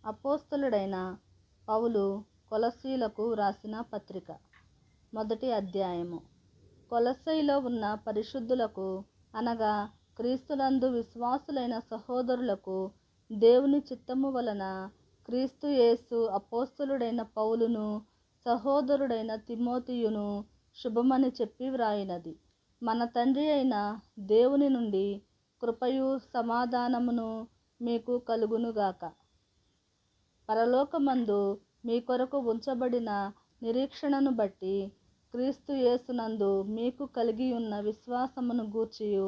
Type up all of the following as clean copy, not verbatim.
అపోస్తలుడైన పౌలు కొలస్సీలకు వ్రాసిన పత్రిక, మొదటి అధ్యాయము. కొలస్సీలో ఉన్న పరిశుద్ధులకు, అనగా క్రీస్తునందు విశ్వాసులైన సహోదరులకు, దేవుని చిత్తము వలన క్రీస్తు యేసు అపోస్తలుడైన పౌలును, సహోదరుడైన తిమోతియును శుభమని చెప్పి వ్రాయినది. మన తండ్రి అయిన దేవుని నుండి కృపయు సమాధానమును మీకు కలుగునుగాక. పరలోకమందు మీ కొరకు ఉంచబడిన నిరీక్షణను బట్టి, క్రీస్తు యేసునందు మీకు కలిగియున్న విశ్వాసమును గూర్చియు,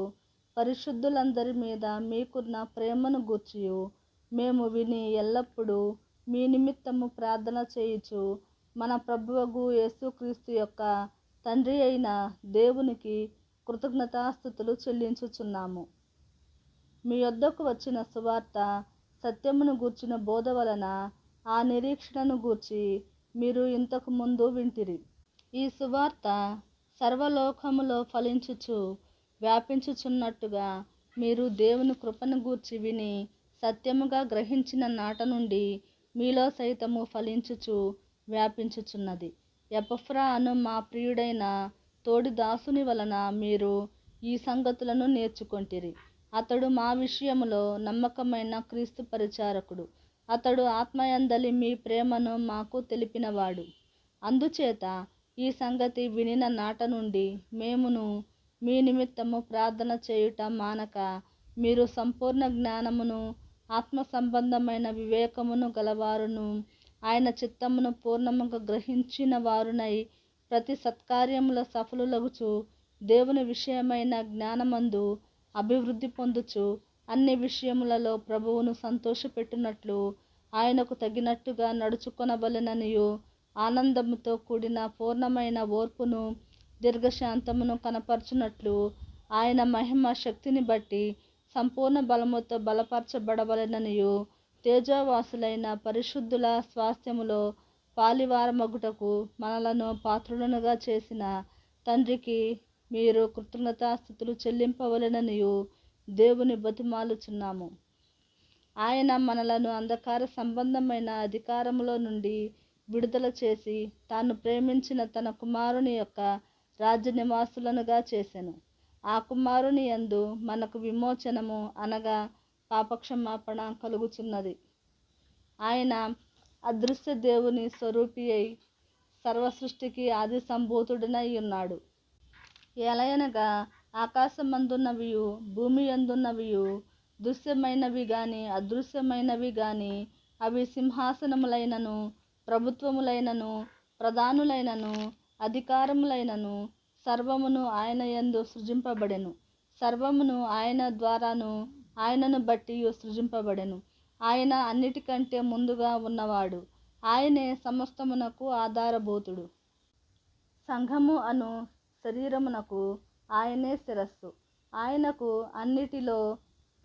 పరిశుద్ధులందరి మీద మీకున్న ప్రేమను గూర్చియు మేము విని ఎల్లప్పుడూ మీ నిమిత్తము ప్రార్థన చేయుచు, మన ప్రభువగు యేసుక్రీస్తు యొక్క తండ్రి అయిన దేవునికి కృతజ్ఞతాస్తుతులు చెల్లించుచున్నాము. మీ యొద్దకు వచ్చిన సువార్త సత్యమును గూర్చిన బోధ వలన ఆ నిరీక్షణను గూర్చి మీరు ఇంతకు ముందు వింటిరి. ఈ సువార్త సర్వలోకములో ఫలించుచు వ్యాపించుచున్నట్టుగా మీరు దేవుని కృపను గూర్చి విని సత్యముగా గ్రహించిన నాట నుండి మీలో సైతము ఫలించుచు వ్యాపించుచున్నది. ఎపఫ్రా అను మా ప్రియుడైన తోడి దాసుని వలన మీరు ఈ సంగతులను నేర్చుకొంటిరి. అతడు మా విషయములో నమ్మకమైన క్రీస్తు పరిచారకుడు. అతడు ఆత్మయందలి మీ ప్రేమను మాకు తెలిపినవాడు. అందుచేత ఈ సంగతి వినిన నాట నుండి మేమును మీ నిమిత్తము ప్రార్థన చేయుట మానక, మీరు సంపూర్ణ జ్ఞానమును, ఆత్మ సంబంధమైన వివేకమును గలవారును, ఆయన చిత్తమును పూర్ణముగా గ్రహించిన వారునై, ప్రతి సత్కార్యములో సఫలులగుచు, దేవుని విషయమైన జ్ఞానమందు అభివృద్ధి పొందుచు, అన్ని విషయములలో ప్రభువును సంతోషపెట్టునట్లు ఆయనకు తగినట్టుగా నడుచుకొనవలెననియు, ఆనందముతో కూడిన పూర్ణమైన ఓర్పును, దీర్ఘశాంతమును కనపరచునట్లు ఆయన మహిమ శక్తిని బట్టి సంపూర్ణ బలముతో బలపరచబడవలెననియు, తేజోవాసులైన పరిశుద్ధుల స్వాస్థ్యములో పాలివారమగుటకు మనలను పాత్రులనుగా చేసిన తండ్రికి మీరు కృతజ్ఞతాస్తుతులు చెల్లింపవలెననియు దేవుని బతిమాలుచున్నాము. ఆయన మనలను అంధకార సంబంధమైన అధికారములో నుండి విడుదల చేసి, తాను ప్రేమించిన తన కుమారుని యొక్క రాజ్య నివాసులనుగా చేసెను. ఆ కుమారుని యందు మనకు విమోచనము, అనగా పాపక్షమాపణ కలుగుచున్నది. ఆయన అదృశ్య దేవుని స్వరూపి అయి సర్వసృష్టికి ఆది సంభూతుడనై ఉన్నాడు. ఎలయనగా ఆకాశమందున్నవియు భూమి యందున్నవియు, దృశ్యమైనవి గాని అదృశ్యమైనవి గాని, అవి సింహాసనములైనను, ప్రభుత్వములైనను, ప్రధానులైనను, అధికారములైనను, సర్వమును ఆయన యందు సృజింపబడెను. సర్వమును ఆయన ద్వారాను ఆయనను బట్టియు సృజింపబడెను. ఆయన అన్నిటికంటే ముందుగా ఉన్నవాడు. ఆయనే సమస్తమునకు ఆధారభూతుడు. సంఘము అను శరీరమునకు ఆయనే శిరస్సు. ఆయనకు అన్నిటిలో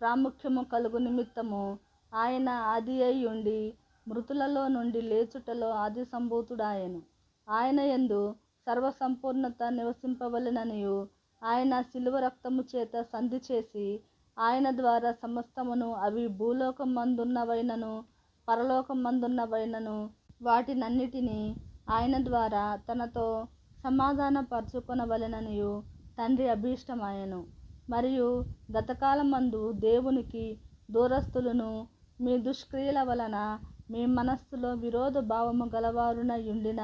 ప్రాముఖ్యము కలుగు నిమిత్తము ఆయన ఆది అయి ఉండి, మృతులలో నుండి లేచుటలో ఆది సంభూతుడాయెను. ఆయన యందు సర్వసంపూర్ణత నివసింపవలెననియు, ఆయన శిలువ రక్తము చేత సంధి చేసి, ఆయన ద్వారా సమస్తమును, అవి భూలోకమందున్నవైనను పరలోకమందున్నవైనను వాటినన్నిటినీ ఆయన ద్వారా తనతో సమాధానపరచుకొనవలెననియు తండ్రి అభీష్టమాయెను. మరియు గతకాలమందు దేవునికి దూరస్థులను, మీ దుష్క్రియల వలన మీ మనస్సులో విరోధ భావము గలవారునై ఉండిన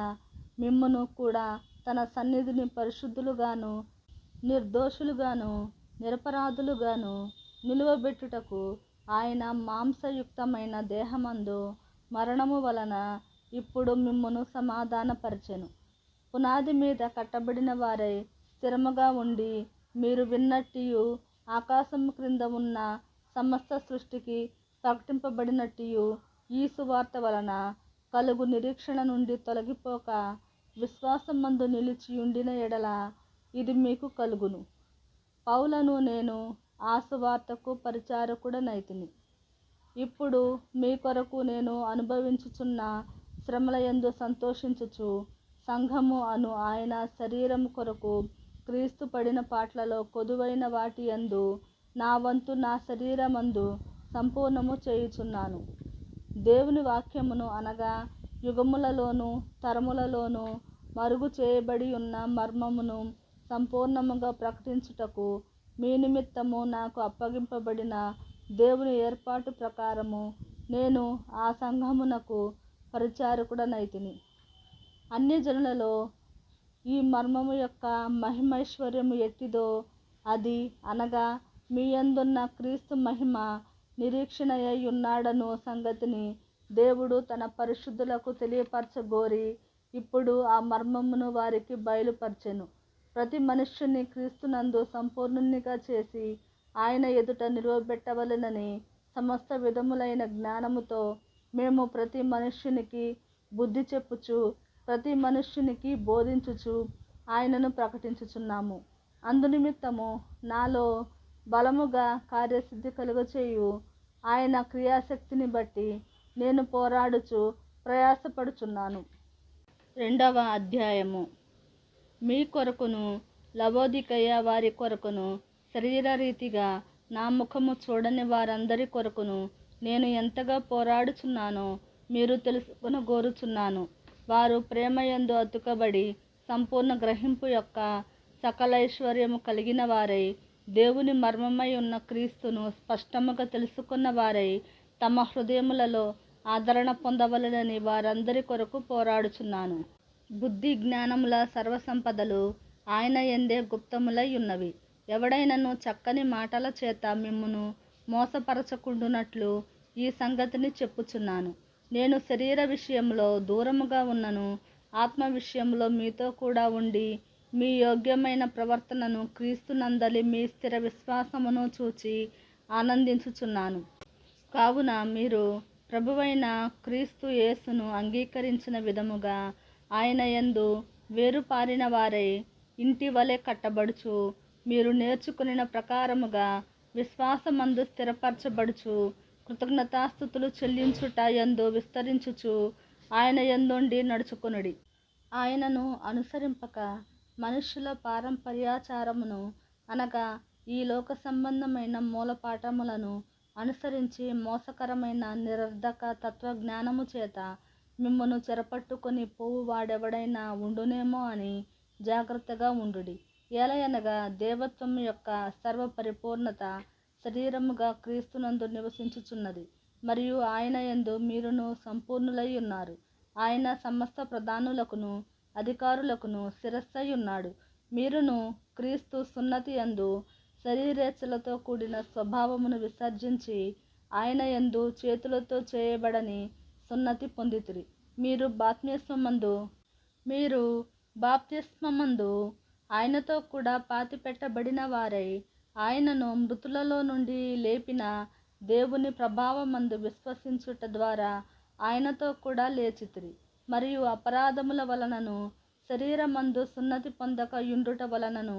మిమ్మును కూడా తన సన్నిధిని పరిశుద్ధులుగాను, నిర్దోషులుగాను, నిరపరాధులుగాను నిలువబెట్టుటకు ఆయన మాంసయుక్తమైన దేహమందు మరణము వలన ఇప్పుడు మిమ్మును సమాధానపరచెను. పునాది మీద కట్టబడిన వారై స్థిరముగా ఉండి, మీరు విన్నట్టియు, ఆకాశము క్రింద ఉన్న సమస్త సృష్టికి ప్రకటింపబడినట్టియు, ఈ సువార్త వలన కలుగు నిరీక్షణ నుండి తొలగిపోక విశ్వాసమందు నిలిచియుండిన ఎడల ఇది మీకు కలుగును. పౌలను నేను ఆ సువార్తకు పరిచారకుడనైతిని. ఇప్పుడు మీ కొరకు నేను అనుభవించుచున్న శ్రమల యందు సంతోషించుచు, సంఘము అను ఆయన శరీరము కొరకు క్రీస్తు పడిన పాట్లలో కొదువైన వాటి యందు నా వంతు నా శరీరమందు సంపూర్ణము చేయుచున్నాను. దేవుని వాక్యమును అనగా యుగములలోను తరములలోను మరుగు చేయబడి ఉన్న మర్మమును సంపూర్ణముగా ప్రకటించుటకు మీ నిమిత్తము నాకు అప్పగింపబడిన దేవుని ఏర్పాటు ప్రకారము నేను ఆ సంఘమునకు పరిచారకుడనైతిని. అన్యజనులలో ఈ మర్మము యొక్క మహిమైశ్వర్యము ఎట్టిదో అది అనగా మీ యందున్న క్రీస్తు మహిమ నిరీక్షణయై ఉన్నాడను సంగతిని దేవుడు తన పరిశుద్ధులకు తెలియపరచగోరి ఇప్పుడు ఆ మర్మమును వారికి బయలుపరచెను. ప్రతి మనుష్యుని క్రీస్తునందు సంపూర్ణునిగా చేసి ఆయన ఎదుట నిలువబెట్టవలెనని సమస్త విధములైన జ్ఞానముతో మేము ప్రతి మనుష్యునికి బుద్ధి చెప్పుచు ప్రతి మనుష్యునికి బోధించుచు ఆయనను ప్రకటించుచున్నాము. అందునిమిత్తము నాలో బలముగా కార్యసిద్ధి కలుగచేయు ఆయన క్రియాశక్తిని బట్టి నేను పోరాడుచు ప్రయాసపడుచున్నాను. 2వ అధ్యాయము. మీ కొరకును లవోదికయ వారి కొరకును శరీరరీతిగా నా ముఖము చూడని వారందరి కొరకును నేను ఎంతగా పోరాడుచున్నానో మీరు తెలుసుకొనగోరుచున్నాను. వారు ప్రేమయందు అతుకబడి సంపూర్ణ గ్రహింపు యొక్క సకలైశ్వర్యము కలిగిన వారై దేవుని మర్మమై ఉన్న క్రీస్తును స్పష్టముగా తెలుసుకున్న వారై తమ హృదయములలో ఆదరణ పొందవలెనని వారందరి కొరకు పోరాడుచున్నాను. బుద్ధి జ్ఞానముల సర్వసంపదలు ఆయన యందే గుప్తములై ఉన్నవి. ఎవడైనను చక్కని మాటల చేత మిమ్మును మోసపరచకుండునట్లు ఈ సంగతిని చెప్పుచున్నాను. నేను శరీర విషయంలో దూరముగా ఉన్నను, ఆత్మ విషయంలో మీతో కూడా ఉండి మీ యోగ్యమైన ప్రవర్తనను క్రీస్తునందలి మీ స్థిర విశ్వాసమును చూచి ఆనందించుచున్నాను. కావున మీరు ప్రభువైన క్రీస్తు యేసును అంగీకరించిన విధముగా ఆయన యందు వేరుపారిన వారై ఇంటి వలె కట్టబడుచు మీరు నేర్చుకునిన ప్రకారముగా విశ్వాసమందు స్థిరపరచబడుచు కృతజ్ఞతాస్తుతులు చెల్లించుట యందు విస్తరించుచు ఆయన యందుండి నడుచుకొనుడి. ఆయనను అనుసరింపక మనుష్యుల పారంపర్యాచారమును అనగా ఈ లోక సంబంధమైన మూలపాఠములను అనుసరించి మోసకరమైన నిరర్ధక తత్వజ్ఞానము చేత మిమ్మును చెరపట్టుకొని పోవు వాడెవడైనా ఉండునేమో అని జాగ్రత్తగా ఉండుడి. ఏలయనగా దేవత్వము యొక్క సర్వ పరిపూర్ణత శరీరముగా క్రీస్తునందు నివసించుచున్నది, మరియు ఆయన యందు మీరును సంపూర్ణులై ఉన్నారు. ఆయన సమస్త ప్రధానులకును అధికారులకును శిరస్సై ఉన్నాడు. మీరును క్రీస్తు సున్నతి యందు శరీరేచ్ఛలతో కూడిన స్వభావమును విసర్జించి ఆయన యందు చేతులతో చేయబడని సున్నతి పొందితిరి. మీరు బాప్తిస్మమందు ఆయనతో కూడా పాతిపెట్టబడిన వారై ఆయనను మృతులలో నుండి లేపిన దేవుని ప్రభావమందు విశ్వసించుట ద్వారా ఆయనతో కూడా లేచితిరి. మరియు అపరాధముల వలనను శరీరమందు సున్నతి పొందక యుండుట వలనను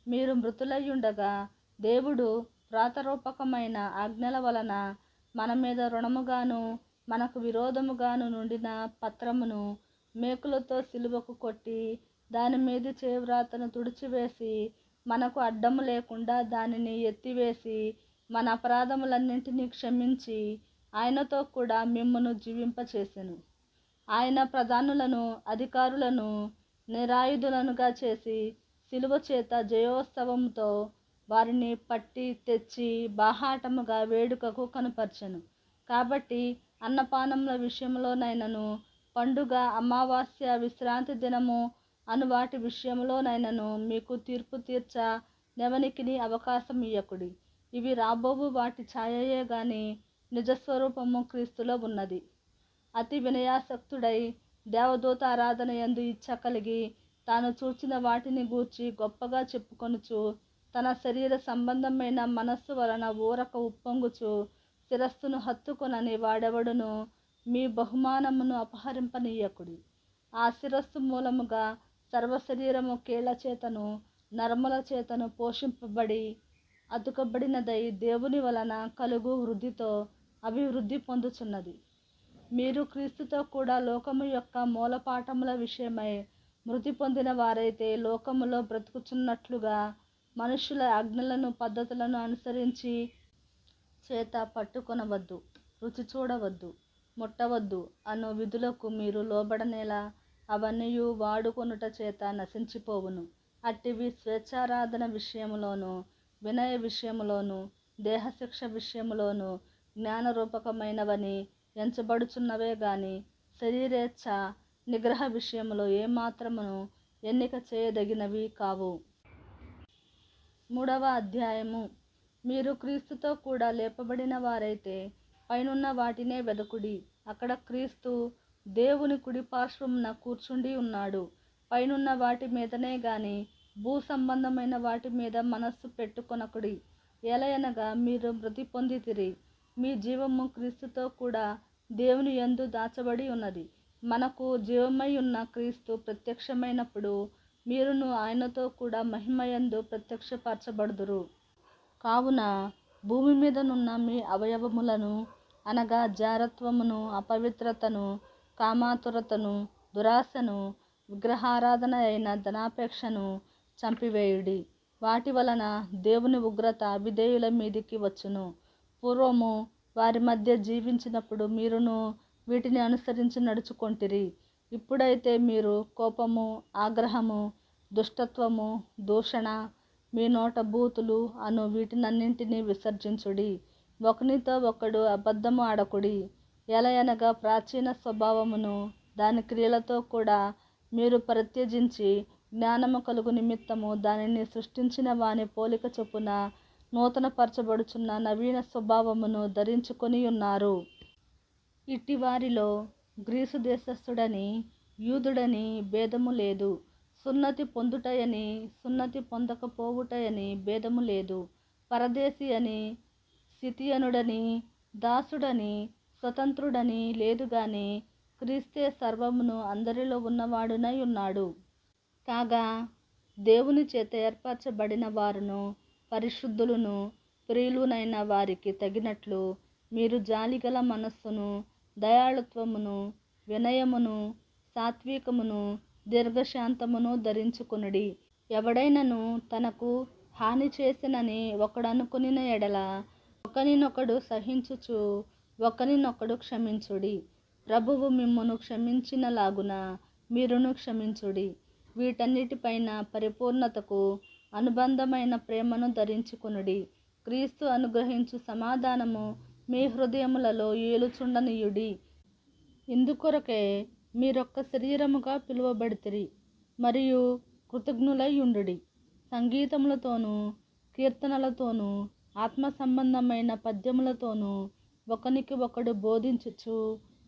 మీరు మృతులయ్యుండగా దేవుడు వ్రాతరూపకమైన ఆజ్ఞల వలన మన మీద రుణముగాను మనకు విరోధముగాను నుండిన పత్రమును మేకులతో సిలువకు కొట్టి దాని మీది చేవ్రాతను తుడిచివేసి మనకు అడ్డము లేకుండా దానిని ఎత్తివేసి మన అపరాధములన్నింటినీ క్షమించి ఆయనతో కూడా మిమ్మును జీవింపచేసెను. ఆయన ప్రధానులను అధికారులను నిరాయుధులనుగా చేసి సిలువ చేత జయోత్సవముతో వారిని పట్టి తెచ్చి బాహాటముగా వేడుకకు కనుపర్చెను. కాబట్టి అన్నపానముల విషయంలోనైనను పండుగ అమావాస్య విశ్రాంతి దినము అను వాటి విషయంలోనైనను మీకు తీర్పు తీర్చ నెవనికిని అవకాశం ఇయ్యకుడి. ఇవి రాబోవు వాటి ఛాయయే గాని నిజస్వరూపము క్రీస్తులో ఉన్నది. అతి వినయాసక్తుడై దేవదూత ఆరాధన యందు ఇచ్చ కలిగి తాను చూచిన వాటిని గూర్చి గొప్పగా చెప్పుకొనుచు తన శరీర సంబంధమైన మనస్సు వలన ఊరక ఉప్పొంగుచు శిరస్సును హత్తుకొనని వాడెవడును మీ బహుమానమును అపహరింపనీయకుడి. ఆ శిరస్సు మూలముగా సర్వశరీరము కీళ్ల చేతను నరముల చేతను పోషింపబడి అతుకబడినదై దేవుని వలన కలుగు వృద్ధితో అభివృద్ధి పొందుచున్నది. మీరు క్రీస్తుతో కూడా లోకము యొక్క మూలపాఠముల విషయమై మృతి పొందిన వారైతే లోకములో బ్రతుకుచున్నట్లుగా మనుష్యుల ఆజ్ఞలను పద్ధతులను అనుసరించి చేత పట్టుకొనవద్దు, రుచి చూడవద్దు, ముట్టవద్దు అను విధులకు మీరు లోబడనేలా అవన్నీయు వాడుకొనుట చేత నశించిపోవును. అట్టివి స్వేచ్ఛారాధన విషయములోను, వినయ విషయములోను, దేహశిక్ష విషయములోను జ్ఞానరూపకమైనవని ఎంచబడుచున్నవే గాని శరీరేచ్ఛ నిగ్రహ విషయములో ఏమాత్రమును ఎన్నిక చేయదగినవి కావు. 3వ అధ్యాయము. మీరు క్రీస్తుతో కూడా లేపబడిన వారైతే పైనున్న వాటినే వెదకుడి. అక్కడ క్రీస్తు దేవుని కుడి పార్శ్వమున కూర్చుండి ఉన్నాడు. పైనున్న వాటి మీదనే గాని భూ సంబంధమైన వాటి మీద మనస్సు పెట్టుకొనకుడి. ఏలయనగా మీరు మృతి పొందితిరి, మీ జీవము క్రీస్తుతో కూడా దేవుని యందు దాచబడి ఉన్నది. మనకు జీవమై ఉన్న క్రీస్తు ప్రత్యక్షమైనప్పుడు మీరును ఆయనతో కూడా మహిమయందు ప్రత్యక్షపరచబడుదురు. కావున భూమి మీదనున్న మీ అవయవములను అనగా జారత్వమును, అపవిత్రతను, కామాతురతను, దురాశను, విగ్రహారాధన అయిన ధనాపేక్షను చంపివేయుడి. వాటి వలన దేవుని ఉగ్రత అవిధేయుల మీదికి వచ్చును. పూర్వము వారి మధ్య జీవించినప్పుడు మీరును వీటిని అనుసరించి నడుచుకొంటిరి. ఇప్పుడైతే మీరు కోపము, ఆగ్రహము, దుష్టత్వము, దూషణ, మీ నోట బూతులు అను వీటినన్నింటినీ విసర్జించుడి. ఒకనితో ఒకడు అబద్ధము ఆడకుడి. ఎలయనగా ప్రాచీన స్వభావమును దాని క్రియలతో కూడా మీరు పరిత్యజించి జ్ఞానము కలుగు నిమిత్తము దానిని సృష్టించిన వాని పోలిక చొప్పున నూతనపరచబడుచున్న నవీన స్వభావమును ధరించుకొని ఉన్నారు. ఇట్టి వారిలో గ్రీసు దేశస్థుడని యూదుడని భేదము లేదు, సున్నతి పొందుటయని సున్నతి పొందకపోవుటయని భేదము లేదు, పరదేశి అని సిథియనుడని దాసుడని స్వతంత్రుడని లేదు గాని క్రీస్తే సర్వమును అందరిలో ఉన్నవాడునై ఉన్నాడు. కాగా దేవుని చేత ఏర్పరచబడిన వారును పరిశుద్ధులను ప్రియులునైన వారికి తగినట్లు మీరు జాలిగల మనస్సును, దయాళుత్వమును, వినయమును, సాత్వికమును, దీర్ఘశాంతమును ధరించుకొనుడి. ఎవడైనను తనకు హాని చేసినని ఒకడనుకొనిన ఎడల ఒకనినొకడు సహించుచు ఒకనినొకడు క్షమించుడి. ప్రభువు మిమ్మును క్షమించినలాగున మీరును క్షమించుడి. వీటన్నిటిపైన పరిపూర్ణతకు అనుబంధమైన ప్రేమను ధరించుకొనుడి. క్రీస్తు అనుగ్రహించు సమాధానము మీ హృదయములలో ఏలుచుండనీయుడి. ఇందుకొరకే మీరొక్క శరీరముగా పిలువబడితిరి మరియు కృతజ్ఞులై ఉండుడి. సంగీతములతోనూ కీర్తనలతోనూ ఆత్మ సంబంధమైన పద్యములతోనూ ఒకనికి ఒకడు బోధించుచు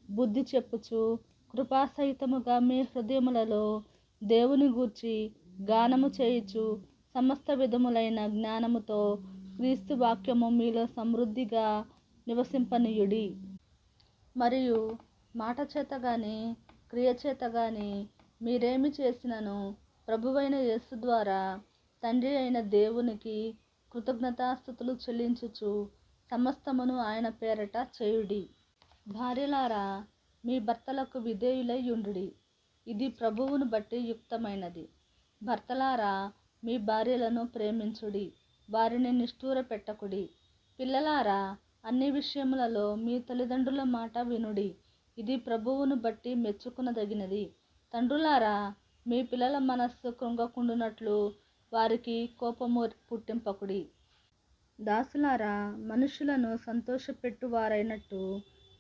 బుద్ధి చెప్పుచు కృపాసహితముగా మీ హృదయములలో దేవుని గూర్చి గానము చేయుచు సమస్త విధములైన జ్ఞానముతో క్రీస్తు వాక్యము మీలో సమృద్ధిగా నివసింపనీయుడి. మరియు మాట చేత గాని క్రియ చేత గాని మీరేమి చేసినను ప్రభువైన యేసు ద్వారా తండ్రి అయిన దేవునికి కృతజ్ఞతాస్తుతులు చెల్లించుచు సమస్తమును ఆయన పేరట చేయుడి. భార్యలారా, మీ భర్తలకు విధేయులై యుండుడి, ఇది ప్రభువును బట్టి యుక్తమైనది. భర్తలారా, మీ భార్యలను ప్రేమించుడి, వారిని నిష్ఠూర పెట్టకుడి. పిల్లలారా, అన్ని విషయములలో మీ తల్లిదండ్రుల మాట వినుడి, ఇది ప్రభువును బట్టి మెచ్చుకొనదగినది. తండ్రులారా, మీ పిల్లల మనస్సు కృంగకుండునట్లు వారికి కోపము పుట్టింపకుడి. దాసులారా, మనుషులను సంతోషపెట్టువారైనట్టు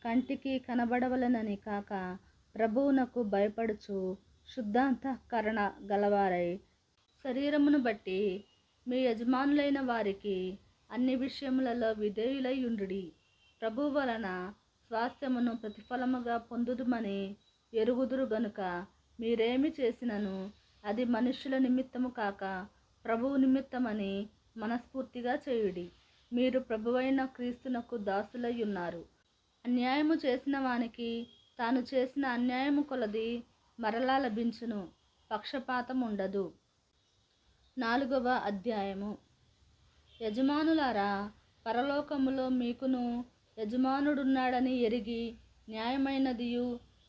కంటికి కనబడవలెనని కాక ప్రభువునకు భయపడుచు శుద్ధాంతఃకరణ గలవారై శరీరమును బట్టి మీ యజమానులైన వారికి అన్ని విషయములలో విధేయులై ఉండుడి. ప్రభువు వలన స్వాస్థ్యమును ప్రతిఫలముగా పొందుదుమని ఎరుగుదురు గనుక మీరేమి చేసినను అది మనుష్యుల నిమిత్తము కాక ప్రభువు నిమిత్తమని మనస్ఫూర్తిగా చేయుడి. మీరు ప్రభువైన క్రీస్తునకు దాసులై ఉన్నారు. అన్యాయము చేసిన వానికి తాను చేసిన అన్యాయము కొలది మరలా లభించును, పక్షపాతం ఉండదు. 4వ అధ్యాయము. యజమానులారా, పరలోకములో మీకును యజమానుడున్నాడని ఎరిగి న్యాయమైనదియు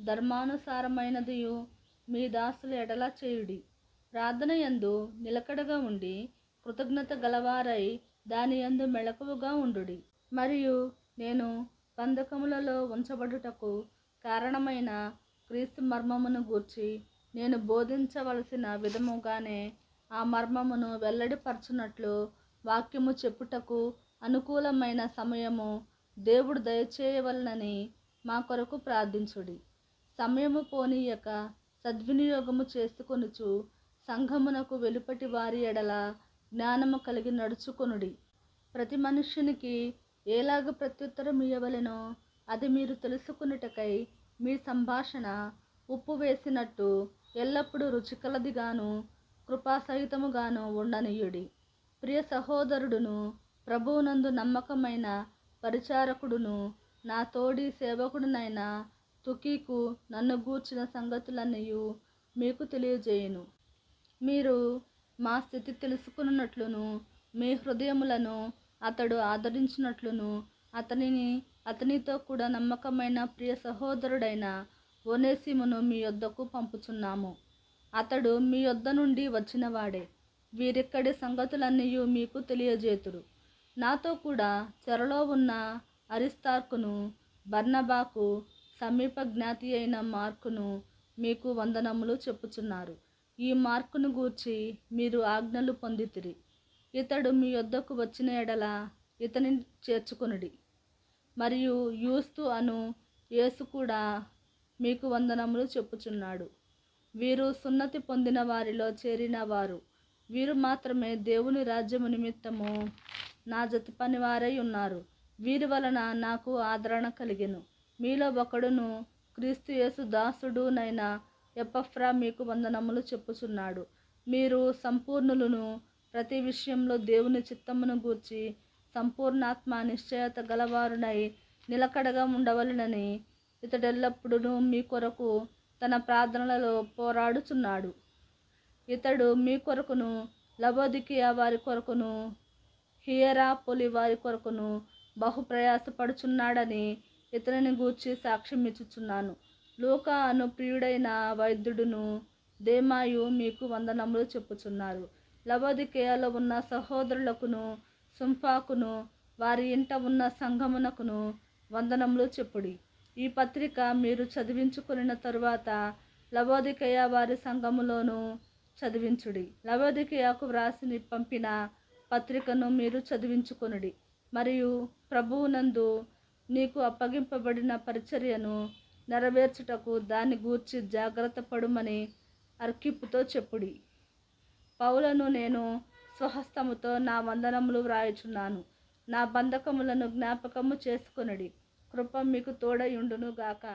ధర్మానుసారమైనదియు మీ దాసుల ఎడల చేయుడి. ప్రార్థన యందు నిలకడగా ఉండి కృతజ్ఞత గలవారై దాని యందు మెళకువగా ఉండుడి. మరియు నేను బంధకములలో ఉంచబడుటకు కారణమైన క్రీస్తు మర్మమును గూర్చి నేను బోధించవలసిన విధముగానే ఆ మర్మమును వెల్లడిపరచునట్లు వాక్యము చెప్పుటకు అనుకూలమైన సమయము దేవుడు దయచేయవలనని మా కొరకు ప్రార్థించుడి. సమయము పోనీయక సద్వినియోగము చేసుకొనుచు సంఘమునకు వెలుపటి వారి ఎడల జ్ఞానము కలిగి నడుచుకొనుడి. ప్రతి మనుష్యునికి ఏలాగ ప్రత్యుత్తరం ఇయ్యవలెనో అది మీరు తెలుసుకొనుటకై మీ సంభాషణ ఉప్పు వేసినట్టు ఎల్లప్పుడూ రుచికలదిగాను కృపాసహితముగాను ఉండనీయుడి. ప్రియ సహోదరుడును ప్రభువునందు నమ్మకమైన పరిచారకుడును నా తోడి సేవకుడునైన తుకీకు నన్ను గూర్చిన సంగతులన్నయూ మీకు తెలియజేయును. మీరు మా స్థితి తెలుసుకున్నట్లును మీ హృదయములను అతడు ఆదరించినట్లును అతనితో కూడా నమ్మకమైన ప్రియ సహోదరుడైన ఒనేసిమును మీ యొద్దకు పంపుచున్నాము. అతడు మీ యొద్ద నుండి వచ్చినవాడే. వీరిక్కడి సంగతులన్నయూ మీకు తెలియజేతురు. నాతో కూడా చెరలో ఉన్న అరిస్తార్కును బర్నబాకు సమీప జ్ఞాతి అయిన మార్కును మీకు వందనములు చెప్పుచున్నారు. ఈ మార్కును గూర్చి మీరు ఆజ్ఞలు పొందితిరి. ఇతడు మీ యొద్దకు వచ్చిన ఎడల ఇతని చేర్చుకొనుడి. మరియు యూస్తు అను యేసు కూడా మీకు వందనములు చెప్పుచున్నాడు. వీరు సున్నతి పొందిన వారిలో చేరిన వారు. వీరు మాత్రమే దేవుని రాజ్యము నిమిత్తము నా జత పనివారై ఉన్నారు. వీరి వలన నాకు ఆదరణ కలిగెను. మీలో ఒకడును క్రీస్తు యేసు దాసుడునైన ఎపఫ్రా మీకు వందనములు చెప్పుచున్నాడు. మీరు సంపూర్ణులను, ప్రతి విషయంలో దేవుని చిత్తమును గూర్చి సంపూర్ణాత్మ నిశ్చయత గలవారునై నిలకడగా ఉండవలెనని ఇతడెల్లప్పుడూ మీ కొరకు తన ప్రార్థనలలో పోరాడుచున్నాడు. ఇతడు మీ కొరకును లవొదికయ వారి కొరకును హియెరాపొలి వారి కొరకును బహు ప్రయాసపడుచున్నాడని ఇతనిని గూర్చి సాక్ష్యం ఇచ్చుచున్నాను. లూకా అను ప్రియుడైన వైద్యుడును దేమాయు మీకు వందనములు చెప్పుచున్నారు. లవొదికయలో ఉన్న సహోదరులకును సుంఫాకును వారి ఇంట ఉన్న సంఘమునకును వందనములు చెప్పుడి. ఈ పత్రిక మీరు చదివించుకొనిన తరువాత లవొదికయ వారి సంఘములోను చదివించుడి. లవొదికయకు వ్రాసి పంపిన పత్రికను మీరు చదివించుకొనుడి. మరియు ప్రభువునందు నీకు అప్పగింపబడిన పరిచర్యను నెరవేర్చుటకు దాన్ని గూర్చి జాగ్రత్త పడుమని అర్కిప్పుతో చెప్పుడి. పౌలను నేను స్వహస్తముతో నా వందనములు వ్రాయుచున్నాను. నా బంధకములను జ్ఞాపకము చేసుకొనుడి. కృప మీకు తోడయుండును గాక.